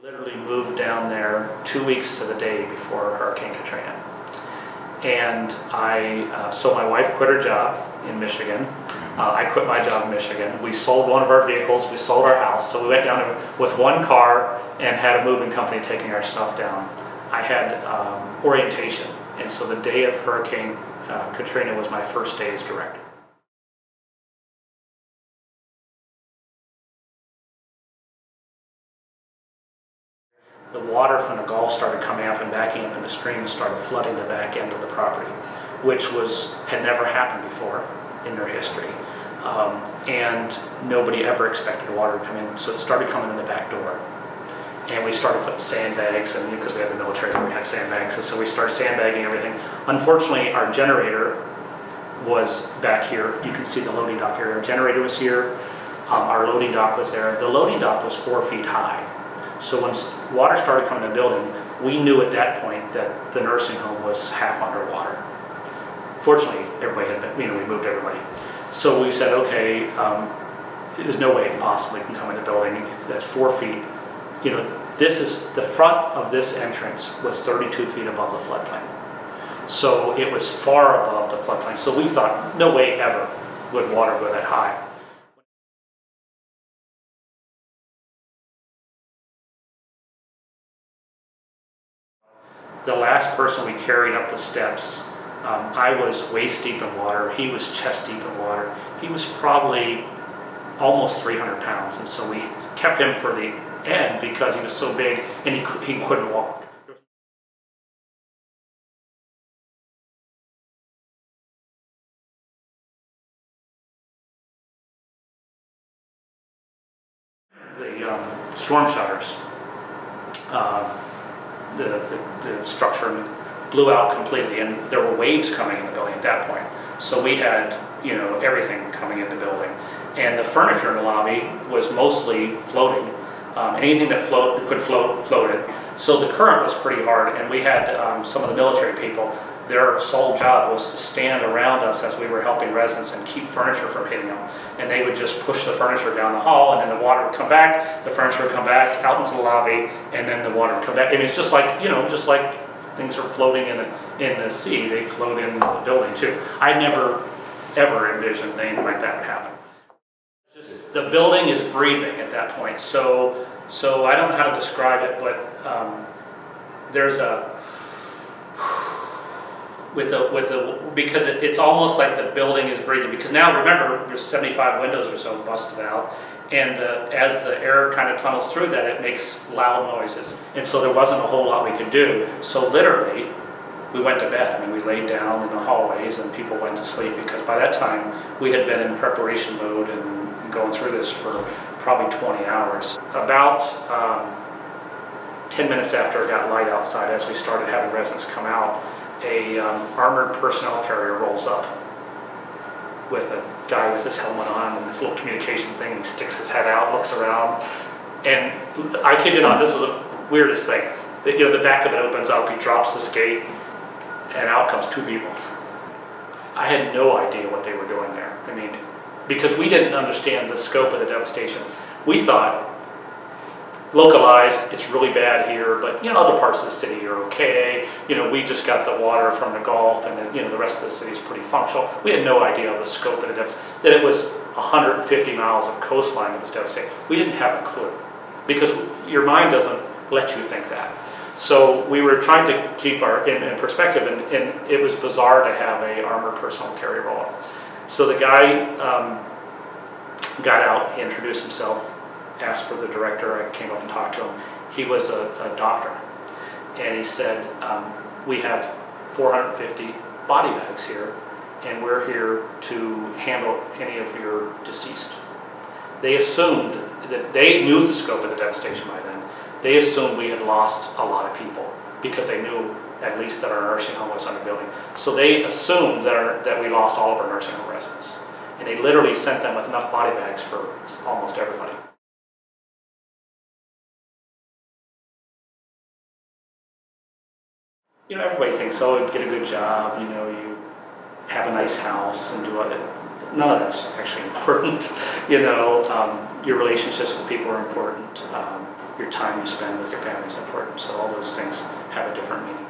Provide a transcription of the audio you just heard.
Literally moved down there 2 weeks to the day before Hurricane Katrina. And so my wife quit her job in Michigan. I quit my job in Michigan. We sold one of our vehicles, we sold our house, so we went down with one car and had a moving company taking our stuff down. I had orientation, and so the day of Hurricane Katrina was my first day as director. The water from the Gulf started coming up and backing up in the stream and started flooding the back end of the property, which had never happened before in their history. And nobody ever expected water to come in, so it started coming in the back door. And we started putting sandbags, and because we had the military, we had sandbags, and so we started sandbagging everything. Unfortunately, our generator was back here. You can see the loading dock area. Our generator was here. Our loading dock was there. The loading dock was 4 feet high. So when water started coming in the building, we knew at that point that the nursing home was half underwater. Fortunately, everybody had been, we moved everybody. So we said, okay, there's no way it possibly can come in the building. That's 4 feet. The front of this entrance was 32 feet above the floodplain. So it was far above the floodplain. So we thought, no way ever would water go that high. The last person we carried up the steps, I was waist deep in water, he was chest deep in water. He was probably almost 300 pounds, and so we kept him for the end because he was so big and he couldn't walk. The storm shutters, the structure blew out completely, and there were waves coming in the building at that point. So we had, everything coming in the building, and the furniture in the lobby was mostly floating. Anything that could float floated. So the current was pretty hard, and we had some of the military people. Their sole job was to stand around us as we were helping residents and keep furniture from hitting them. And they would just push the furniture down the hall, and then the water would come back, the furniture would come back out into the lobby, and then the water would come back. And it's just like, just like things are floating in the sea, they float in the building too. I never ever envisioned anything like that would happen. Just, the building is breathing at that point. So I don't know how to describe it, but there's a because it's almost like the building is breathing, because now remember there's 75 windows or so busted out, and as the air kind of tunnels through that, it makes loud noises, and so there wasn't a whole lot we could do. So literally we went to bed. I mean, we laid down in the hallways and people went to sleep, because by that time we had been in preparation mode and going through this for probably 20 hours. About 10 minutes after it got light outside, as we started having residents come out, a armored personnel carrier rolls up with a guy with his helmet on and this little communication thing, and he sticks his head out, looks around, and I kid you not, this is the weirdest thing. The back of it opens up, he drops this gate, and out comes 2 people. I had no idea what they were doing there. I mean, because we didn't understand the scope of the devastation. We thought, localized, it's really bad here, but other parts of the city are okay. We just got the water from the Gulf, and the rest of the city is pretty functional. We had no idea of the scope of the devastation, that it was 150 miles of coastline that was devastated. We didn't have a clue, because your mind doesn't let you think that. So we were trying to keep our in perspective, and it was bizarre to have a armored personnel carrier roll up. So the guy got out, he introduced himself, asked for the director. I came up and talked to him. He was a doctor, and he said, we have 450 body bags here, and we're here to handle any of your deceased. They assumed that they knew the scope of the devastation by then. They assumed we had lost a lot of people, because they knew at least that our nursing home was under building. So they assumed that we lost all of our nursing home residents, and they literally sent them with enough body bags for almost everybody. Everybody thinks, oh, you get a good job, you have a nice house and do it. none of that's actually important. You know, your relationships with people are important. Your time you spend with your family is important. So all those things have a different meaning.